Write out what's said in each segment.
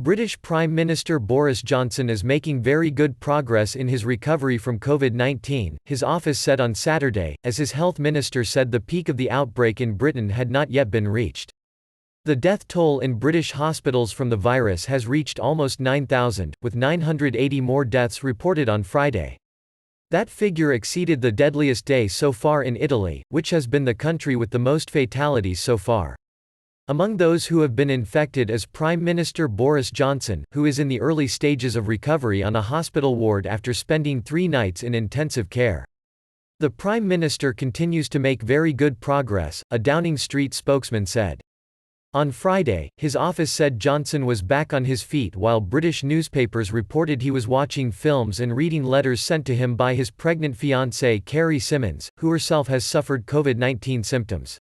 British Prime Minister Boris Johnson is making very good progress in his recovery from COVID-19, his office said on Saturday, as his health minister said the peak of the outbreak in Britain had not yet been reached. The death toll in British hospitals from the virus has reached almost 9,000, with 980 more deaths reported on Friday. That figure exceeded the deadliest day so far in Italy, which has been the country with the most fatalities so far. Among those who have been infected is Prime Minister Boris Johnson, who is in the early stages of recovery on a hospital ward after spending 3 nights in intensive care. The Prime Minister continues to make very good progress, a Downing Street spokesman said. On Friday, his office said Johnson was back on his feet while British newspapers reported he was watching films and reading letters sent to him by his pregnant fiancée Carrie Symonds, who herself has suffered COVID-19 symptoms.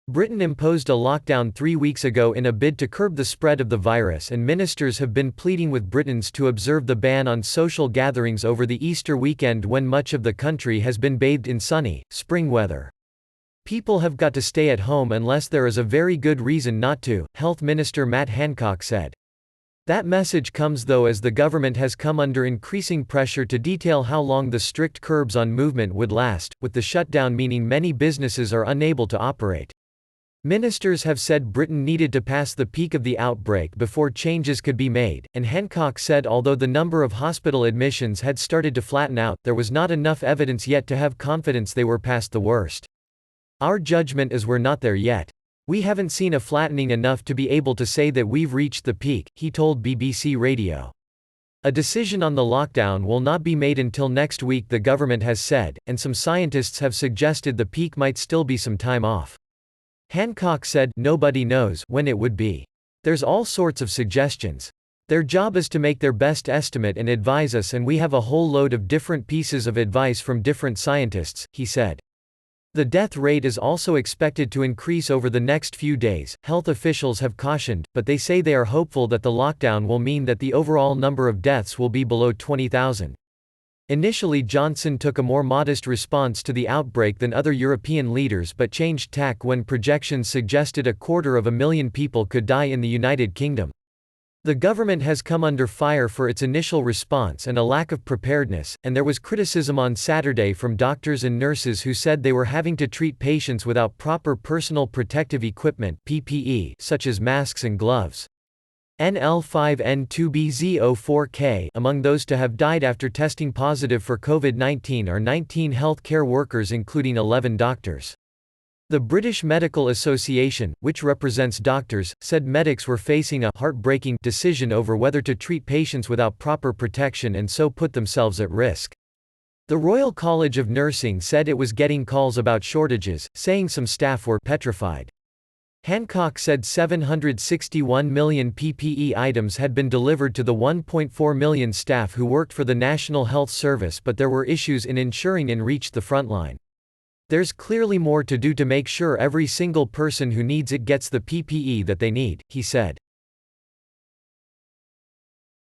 Britain imposed a lockdown 3 weeks ago in a bid to curb the spread of the virus, and ministers have been pleading with Britons to observe the ban on social gatherings over the Easter weekend when much of the country has been bathed in sunny, spring weather. People have got to stay at home unless there is a very good reason not to, Health Minister Matt Hancock said. That message comes though as the government has come under increasing pressure to detail how long the strict curbs on movement would last, with the shutdown meaning many businesses are unable to operate. Ministers have said Britain needed to pass the peak of the outbreak before changes could be made, and Hancock said although the number of hospital admissions had started to flatten out, there was not enough evidence yet to have confidence they were past the worst. Our judgment is we're not there yet. We haven't seen a flattening enough to be able to say that we've reached the peak, he told BBC Radio. A decision on the lockdown will not be made until next week, the government has said, and some scientists have suggested the peak might still be some time off. Hancock said, nobody knows when it would be. There's all sorts of suggestions. Their job is to make their best estimate and advise us, and we have a whole load of different pieces of advice from different scientists, he said. The death rate is also expected to increase over the next few days, health officials have cautioned, but they say they are hopeful that the lockdown will mean that the overall number of deaths will be below 20,000. Initially, Johnson took a more modest response to the outbreak than other European leaders but changed tack when projections suggested 250,000 people could die in the United Kingdom. The government has come under fire for its initial response and a lack of preparedness, and there was criticism on Saturday from doctors and nurses who said they were having to treat patients without proper personal protective equipment (PPE) such as masks and gloves. NL5N2BZ04K among those to have died after testing positive for COVID-19 are 19 health care workers including 11 doctors. The British Medical Association, which represents doctors, said medics were facing a heartbreaking decision over whether to treat patients without proper protection and so put themselves at risk. The Royal College of Nursing said it was getting calls about shortages, saying some staff were petrified. Hancock said 761 million PPE items had been delivered to the 1.4 million staff who worked for the National Health Service, but there were issues in ensuring it reached the frontline. There's clearly more to do to make sure every single person who needs it gets the PPE that they need, he said.